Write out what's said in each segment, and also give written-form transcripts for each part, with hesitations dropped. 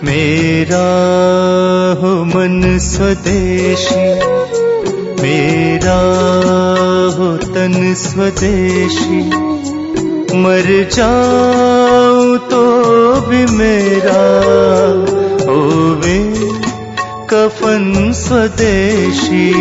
मेरा हो मन स्वदेशी, मेरा हो तन स्वदेशी, मर जाऊं तो भी मेरा होवे कफन स्वदेशी।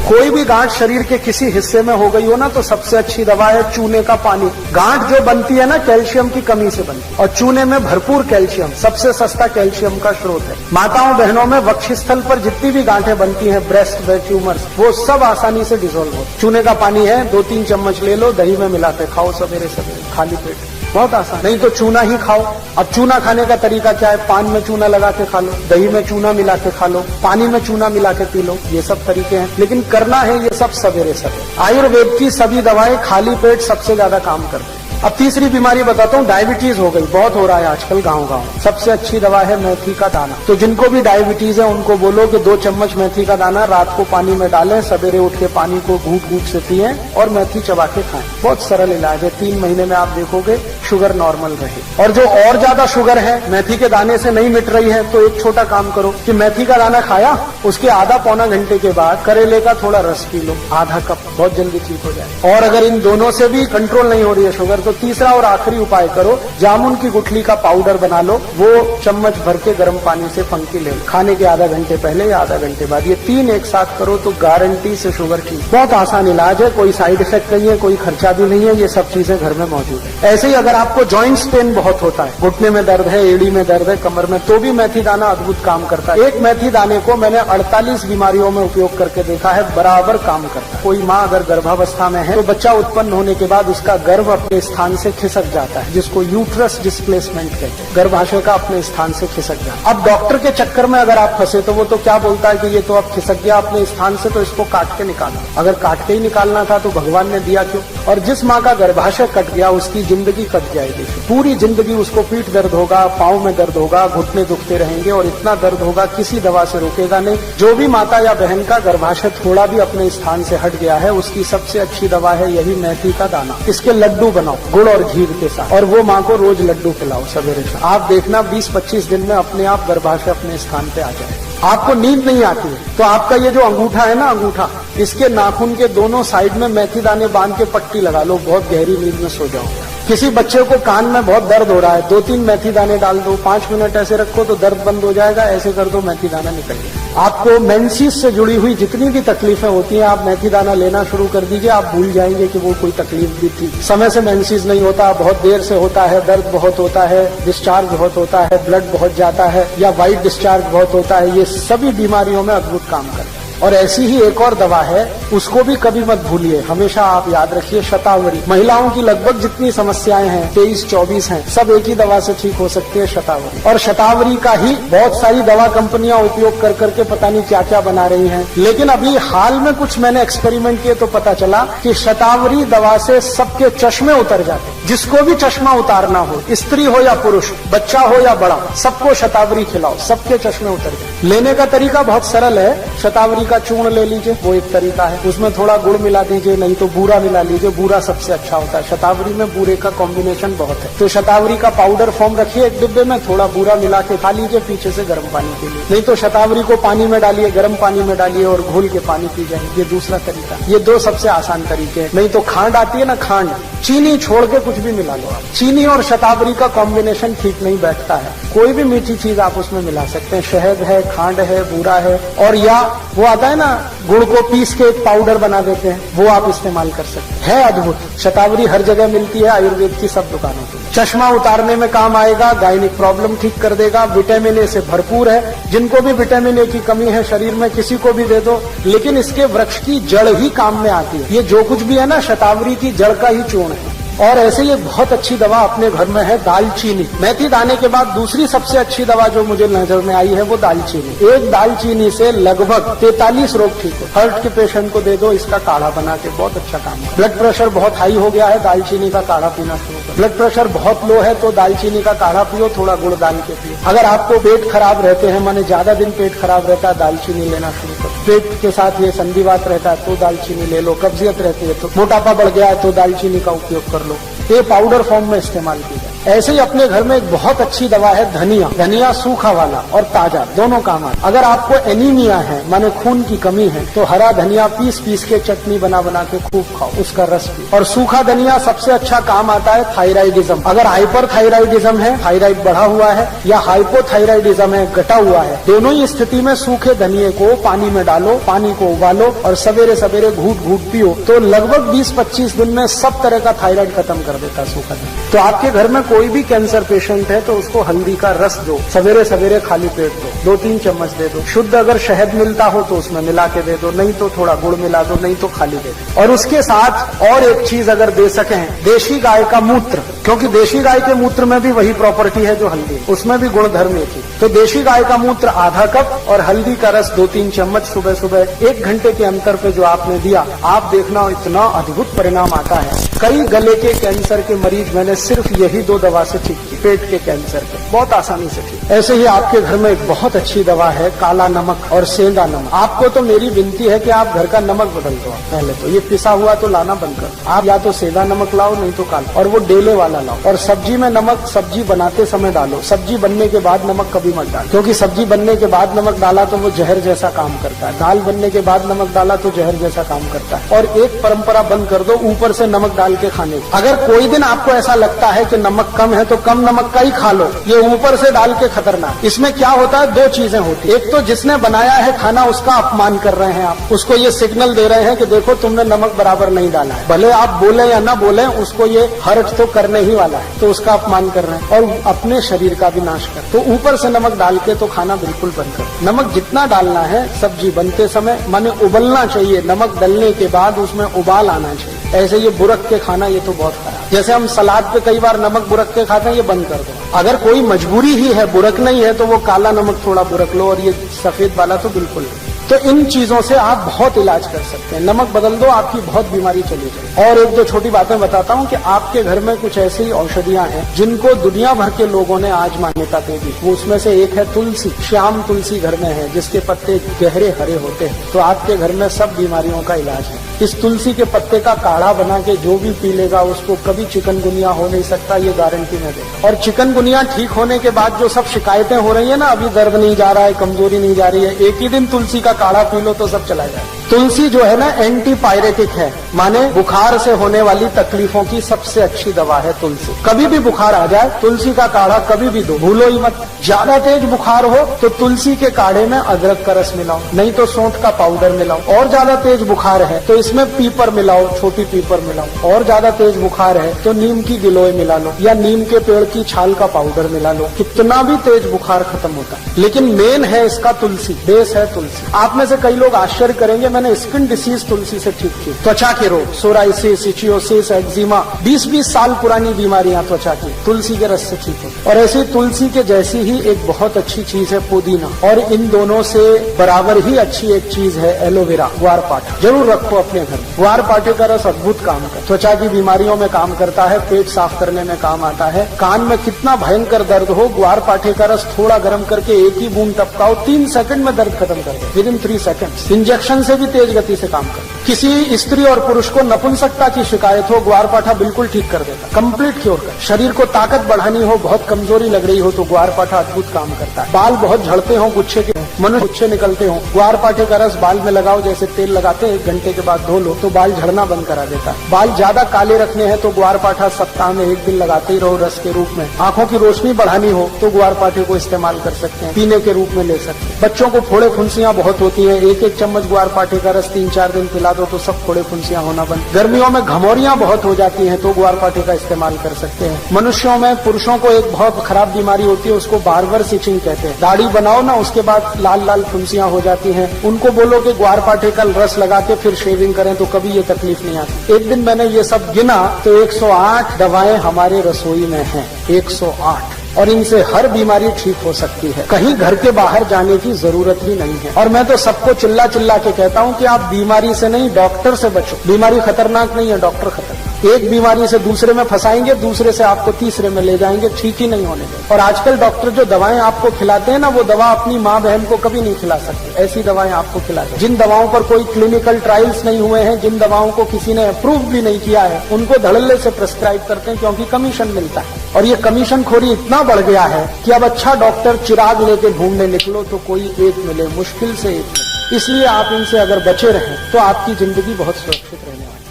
कोई भी गांठ शरीर के किसी हिस्से में हो गई हो ना, तो सबसे अच्छी दवा है चूने का पानी। गांठ जो बनती है ना, कैल्शियम की कमी से बनती है, और चूने में भरपूर कैल्शियम सबसे सस्ता कैल्शियम का स्रोत है। माताओं बहनों में वक्षस्थल पर जितनी भी गांठें बनती हैं, ब्रेस्ट में ट्यूमर्स, वो सब आसानी से डिसॉल्व हो। चूने का पानी है, 2-3 चम्मच ले लो, दही में मिला के खाओ सवेरे सवेरे खाली पेट, बहुत आसान। नहीं तो चूना ही खाओ। अब चूना खाने का तरीका क्या है? पान में चूना लगा के खा लो, दही में चूना मिला के खा लो, पानी में चूना मिला के पी लो, ये सब तरीके हैं, लेकिन करना है ये सब सवेरे सवेरे। आयुर्वेद की सभी दवाएं खाली पेट सबसे ज्यादा काम करती हैं। अब तीसरी बीमारी बताता हूँ, डायबिटीज हो गई, बहुत हो रहा है आजकल गांव-गांव। सबसे अच्छी दवा है मेथी का दाना। तो जिनको भी डायबिटीज है उनको बोलो कि 2 चम्मच मेथी का दाना रात को पानी में डालें, सवेरे उठ के पानी को घूंट-घूंट से पिएं और मेथी चबा के खाएं। बहुत सरल इलाज है, 3 महीने में आप देखोगे शुगर नॉर्मल रहे। और जो और ज्यादा शुगर है, मेथी के दाने से नहीं मिट रही है, तो एक छोटा काम करो कि मेथी का दाना खाया, उसके आधा-पौना घंटे के बाद करेले का थोड़ा रस पी लो, आधा कप, बहुत जल्दी ठीक हो जाए। और अगर इन दोनों से भी कंट्रोल नहीं हो रही है शुगर, तो तीसरा और आखिरी उपाय करो, जामुन की गुठली का पाउडर बना लो, वो चम्मच भर के गर्म पानी से फंकी ले लो, खाने के आधा घंटे पहले या आधा घंटे बाद। ये 3 एक साथ करो तो गारंटी से शुगर ठीक। बहुत आसान इलाज है, कोई साइड इफेक्ट नहीं है, कोई खर्चा भी नहीं है, ये सब चीजें घर में मौजूद है। ऐसे ही अगर आपको जॉइंट्स पेन बहुत होता है, घुटने में दर्द है, एड़ी में दर्द है, कमर में, तो भी मेथी दाना अद्भुत काम करता है। एक मेथी दाने को मैंने 48 बीमारियों में उपयोग करके देखा है, बराबर काम करता है। कोई माँ अगर गर्भावस्था में है तो बच्चा उत्पन्न होने के बाद उसका गर्भ अपने स्थान से खिसक जाता है, जिसको यूट्रस डिस्प्लेसमेंट कहते हैं, गर्भाशय का अपने स्थान से खिसक जाता है। अब डॉक्टर के चक्कर में अगर आप फंसे तो वो तो क्या बोलता है कि ये तो अब खिसक गया अपने स्थान से, तो इसको काट के निकालो। अगर काट के ही निकालना था तो भगवान ने दिया क्यों? और जिस माँ का गर्भाशय कट गया उसकी जिंदगी कट जाएगी, पूरी जिंदगी उसको पीठ दर्द होगा, पांव में दर्द होगा, घुटने दुखते रहेंगे, और इतना दर्द होगा किसी दवा से रुकेगा नहीं। जो भी माता या बहन का गर्भाशय थोड़ा भी अपने स्थान से हट गया है, उसकी सबसे अच्छी दवा है यही मेथी का दाना। इसके लड्डू बनाओ गुड़ और घी के साथ, और वो माँ को रोज लड्डू खिलाओ सवेरे से। आप देखना 20-25 दिन में अपने आप गर्भाशय अपने स्थान पे आ जाए। आपको नींद नहीं आती है तो आपका ये जो अंगूठा है ना, अंगूठा, इसके नाखून के दोनों साइड में मेथी दाने बांध के पट्टी लगा लो, बहुत गहरी नींद में सो जाओ। किसी बच्चे को कान में बहुत दर्द हो रहा है, 2-3 मेथी दाने डाल दो, 5 मिनट ऐसे रखो तो दर्द बंद हो जाएगा, ऐसे कर दो मेथी दाना निकल गया। आपको मेंसेस से जुड़ी हुई जितनी भी तकलीफें होती हैं, आप मेथी दाना लेना शुरू कर दीजिए, आप भूल जाएंगे कि वो कोई तकलीफ भी थी। समय से मेंसेस नहीं होता, बहुत देर से होता है, दर्द बहुत होता है, डिस्चार्ज बहुत होता है, ब्लड बहुत जाता है, या व्हाइट डिस्चार्ज बहुत होता है, ये सभी बीमारियों में अद्भुत काम करता है। और ऐसी ही एक और दवा है, उसको भी कभी मत भूलिए, हमेशा आप याद रखिए, शतावरी। महिलाओं की लगभग जितनी समस्याएं हैं, 23-24 हैं, सब एक ही दवा से ठीक हो सकती है, शतावरी। और शतावरी का ही बहुत सारी दवा कंपनियां उपयोग कर करके पता नहीं क्या क्या बना रही हैं, लेकिन अभी हाल में कुछ मैंने एक्सपेरिमेंट किए तो पता चला कि शतावरी दवा से सबके चश्मे उतर जाते। जिसको भी चश्मा उतारना हो, स्त्री हो या पुरुष, बच्चा हो या बड़ा, सबको शतावरी खिलाओ, सबके चश्मे उतर जाए। लेने का तरीका बहुत सरल है, शतावरी का चूर्ण ले लीजिए, वो एक तरीका है, उसमें थोड़ा गुड़ मिला दीजिए, नहीं तो बूरा मिला लीजिए, बूरा सबसे अच्छा होता है। शतावरी में बूरे का कॉम्बिनेशन बहुत है, तो शतावरी का पाउडर फॉर्म रखिए एक डिब्बे में, थोड़ा बूरा मिला के खा लीजिए पीछे से गर्म पानी के लिए। नहीं तो शतावरी को पानी में डालिए, गर्म पानी में डालिए और घोल के पानी पी जाए, ये दूसरा तरीका। ये 2 सबसे आसान तरीके हैं। नहीं तो खांड आती है ना, खांड, चीनी छोड़ के कुछ भी मिला लो आप। चीनी और शतावरी का कॉम्बिनेशन ठीक नहीं बैठता है, कोई भी मीठी चीज आप उसमें मिला सकते हैं, शहद है, खांड है, बूरा है, और या वो आता है ना गुड़ को पीस के एक पाउडर बना देते हैं, वो आप इस्तेमाल कर सकते हैं। है अद्भुत। शतावरी हर जगह मिलती है, आयुर्वेद की सब दुकानों पर। चश्मा उतारने में काम आएगा, गायनिक प्रॉब्लम ठीक कर देगा, विटामिन ए से भरपूर है। जिनको भी विटामिन ए की कमी है शरीर में, किसी को भी दे दो, लेकिन इसके वृक्ष की जड़ ही काम में आती है। ये जो कुछ भी है ना, शतावरी की जड़ का ही चूर्ण है। और ऐसे ये बहुत अच्छी दवा अपने घर में है, दालचीनी। मेथी दाने के बाद दूसरी सबसे अच्छी दवा जो मुझे नजर में आई है वो दालचीनी। एक दालचीनी से लगभग 43 रोग ठीक हो। हार्ट के पेशेंट को दे दो, इसका काढ़ा बना के, बहुत अच्छा काम है। ब्लड प्रेशर बहुत हाई हो गया है, दालचीनी का काढ़ा पीना शुरू करो। ब्लड प्रेशर बहुत लो है तो दालचीनी का काढ़ा पियो, थोड़ा गुड़ डाल के पियो। अगर आपको पेट खराब रहते हैं, माने ज्यादा दिन पेट खराब रहता है, दालचीनी लेना शुरू करो। पेट के साथ ये संधिवात रहता है तो दालचीनी ले लो। कब्जियत रहती है तो, मोटापा बढ़ गया है तो दालचीनी का उपयोग कर लो। ये पाउडर फॉर्म में इस्तेमाल की जाए। ऐसे ही अपने घर में एक बहुत अच्छी दवा है धनिया। धनिया सूखा वाला और ताजा दोनों काम आता है। अगर आपको एनीमिया है माने खून की कमी है तो हरा धनिया पीस पीस के चटनी बना बना के खूब खाओ, उसका रस पी। और सूखा धनिया सबसे अच्छा काम आता है थायराइडिज्म। अगर हाइपर थायराइडिज्म है, थायराइड बढ़ा हुआ है, या हाइपोथायराइडिज्म है, घटा हुआ है, दोनों ही स्थिति में सूखे धनिये को पानी में डालो, पानी को उबालो और सवेरे सवेरे घूट घूट पियो तो लगभग 20-25 दिन में सब तरह का थायराइड खत्म कर देता है सूखा धनिया। तो आपके घर में कोई भी कैंसर पेशेंट है तो उसको हल्दी का रस दो, सवेरे सवेरे खाली पेट दो, 2-3 चम्मच दे दो। शुद्ध अगर शहद मिलता हो तो उसमें मिला के दे दो, नहीं तो थोड़ा गुड़ मिला दो, नहीं तो खाली दे दो। और उसके साथ और एक चीज अगर दे सकें, देशी गाय का मूत्र, क्योंकि देशी गाय के मूत्र में भी वही प्रॉपर्टी है जो हल्दी, उसमें भी गुण धर्म एक ही। तो देशी गाय का मूत्र आधा कप और हल्दी का रस 2-3 चम्मच सुबह सुबह 1 घंटे के अंतर पे जो आपने दिया, आप देखना इतना अद्भुत परिणाम आता है। कई गले के कैंसर के मरीज मैंने सिर्फ यही 2 दवा से ठीक की, पेट के कैंसर के, बहुत आसानी से ठीक। ऐसे ही आपके घर में एक बहुत अच्छी दवा है काला नमक और सेंधा नमक। आपको तो मेरी विनती है कि आप घर का नमक बदल दो। पहले तो ये पिसा हुआ तो लाना बंद कर, आप या तो सेंधा नमक लाओ नहीं तो काला, और वो डेले वाला लाओ। और सब्जी में नमक सब्जी बनाते समय डालो, सब्जी बनने के बाद नमक कभी मत डालो, क्योंकि सब्जी बनने के बाद नमक डाला तो वो जहर जैसा काम करता है। दाल बनने के बाद नमक डाला तो जहर जैसा काम करता है। और एक परंपरा बंद कर दो ऊपर से नमक डाल के खाने की। अगर कोई दिन आपको ऐसा लगता है कि नमक कम है तो कम नमक का ही खा लो, ये ऊपर से डाल के खतरनाक। इसमें क्या होता है, 2 चीजें होती है। एक तो जिसने बनाया है खाना उसका अपमान कर रहे हैं आप, उसको ये सिग्नल दे रहे हैं कि देखो तुमने नमक बराबर नहीं डाला है। भले आप बोले या ना बोले, उसको ये हर्ट तो करने ही वाला है, तो उसका अपमान कर रहे हैं और अपने शरीर का भी नाश कर। तो ऊपर से नमक डाल के तो खाना बिल्कुल बंद कर। नमक जितना डालना है सब्जी बनते समय माने उबलना चाहिए, नमक डलने के बाद उसमें उबाल आना चाहिए। ऐसे ये बुरक के खाना ये तो बहुत खराब। जैसे हम सलाद पे कई बार नमक बुरक के खाते हैं, ये बंद कर दो। अगर कोई मजबूरी ही है, बुरक नहीं है, तो वो काला नमक थोड़ा बुरक लो और ये सफेद वाला तो बिल्कुल नहीं। तो इन चीजों से आप बहुत इलाज कर सकते हैं। नमक बदल दो, आपकी बहुत बीमारी चली जाए। और 1-2 छोटी बातें बताता हूँ कि आपके घर में कुछ ऐसी औषधियां हैं जिनको दुनिया भर के लोगों ने आज मान्यता दे दी। वो उसमें से एक है तुलसी। श्याम तुलसी घर में है जिसके पत्ते गहरे हरे होते हैं, तो आपके घर में सब बीमारियों का इलाज है। इस तुलसी के पत्ते का काढ़ा बना के जो भी पी लेगा उसको कभी चिकनगुनिया हो नहीं सकता, ये गारंटी मैं देता। और चिकनगुनिया ठीक होने के बाद जो सब शिकायतें हो रही है ना, अभी दर्द नहीं जा रहा है, कमजोरी नहीं जा रही है, एक ही दिन तुलसी का काढ़ा पी लो तो सब चला जाए। तुलसी जो है ना एंटीपायरेटिक है, माने बुखार से होने वाली तकलीफों की सबसे अच्छी दवा है तुलसी। कभी भी बुखार आ जाए तुलसी का काढ़ा कभी भी दो, भूलो ही मत। ज्यादा तेज बुखार हो तो तुलसी के काढ़े में अदरक का रस मिलाओ, नहीं तो सौंठ का पाउडर मिलाओ। और ज्यादा तेज बुखार है तो इसमें पीपर मिलाओ, छोटी पीपर मिलाओ। और ज्यादा तेज बुखार है तो नीम की गिलोय मिला लो या नीम के पेड़ की छाल का पाउडर मिला लो। कितना भी तेज बुखार खत्म होता है। लेकिन मेन है इसका तुलसी, बेस है तुलसी। आप में से कई लोग आश्चर्य करेंगे, मैंने स्किन डिसीज तुलसी से ठीक की। त्वचा के रोग, सोराइसिस, इचियोसिस, एक्जिमा, 20-20 साल पुरानी बीमारियां त्वचा की तुलसी के रस से ठीक है। और ऐसी तुलसी के जैसी ही एक बहुत अच्छी चीज है पुदीना, और इन दोनों से बराबर ही अच्छी एक चीज है एलोवेरा, ग्वारपाठा। जरूर रखो अपने घर में। ग्वारपाठे का रस अद्भुत काम करता है, त्वचा की बीमारियों में काम करता है, पेट साफ करने में काम आता है। कान में कितना भयंकर दर्द हो, ग्वारपाठे का रस थोड़ा गर्म करके 1 ही बूंद टपकाओ, 3 सेकंड में दर्द खत्म कर दे, विदिन 3 सेकंड। इंजेक्शन से भी तेज गति से काम करता है। किसी स्त्री और पुरुष को नपुंसकता की शिकायत हो, ग्वारपाठा बिल्कुल ठीक कर देता, कंप्लीट क्योर कर। शरीर को ताकत बढ़ानी हो, बहुत कमजोरी लग रही हो तो ग्वारपाठा अद्भुत काम करता है। बाल बहुत झड़ते हो, गुच्छे के मनुष्य गुच्छे निकलते हो, ग्वारपाठे का रस बाल में लगाओ, जैसे तेल लगाते हैं, 1 घंटे के बाद धो लो तो बाल झड़ना बंद करा देता है। बाल ज्यादा काले रखने हैं तो ग्वारपाठा सप्ताह में 1 दिन लगाते ही रहो रस के रूप में। आंखों की रोशनी बढ़ानी हो तो ग्वारपाठे को इस्तेमाल कर सकते हैं, पीने के रूप में ले सकते हैं। बच्चों को फोड़े फुंसियां बहुत होती है, 1-1 चम्मच ग्वारपाठे का रस 3-4 दिन पिला दो तो सब फोड़े फुंसियां होना बंद। गर्मियों में घमौरियां बहुत हो जाती हैं तो ग्वारपाठे का इस्तेमाल कर सकते हैं। मनुष्यों में, पुरुषों को एक बहुत खराब बीमारी होती है, उसको बार्बर सिचिंग कहते हैं। दाढ़ी बनाओ ना, उसके बाद लाल लाल फुंसियां हो जाती हैं, उनको बोलो कि ग्वारपाठे का रस लगा के फिर शेविंग करें तो कभी ये तकलीफ नहीं आती। एक दिन मैंने ये सब गिना तो 108 दवाएं हमारे रसोई में हैं, 108, और इनसे हर बीमारी ठीक हो सकती है। कहीं घर के बाहर जाने की जरूरत ही नहीं है। और मैं तो सबको चिल्ला चिल्ला के कहता हूँ कि आप बीमारी से नहीं, डॉक्टर से बचो। बीमारी खतरनाक नहीं है, डॉक्टर खतरनाक। एक बीमारी से दूसरे में फंसाएंगे, दूसरे से आपको तीसरे में ले जाएंगे, ठीक ही नहीं होने देंगे। और आजकल डॉक्टर जो दवाएं आपको खिलाते हैं ना, वो दवा अपनी माँ बहन को कभी नहीं खिला सकते, ऐसी दवाएं आपको खिलाते हैं। जिन दवाओं पर कोई क्लिनिकल ट्रायल्स नहीं हुए हैं, जिन दवाओं को किसी ने अप्रूव भी नहीं किया है, उनको धड़ल्ले से प्रिस्क्राइब करते हैं क्योंकि कमीशन मिलता है। और ये कमीशन खोरी इतना बढ़ गया है कि अब अच्छा डॉक्टर चिराग लेके ढूंढने निकलो तो कोई एक मिले, मुश्किल से एक मिले। इसलिए आप इनसे अगर बचे रहें तो आपकी जिंदगी बहुत सुरक्षित रहने वाली है।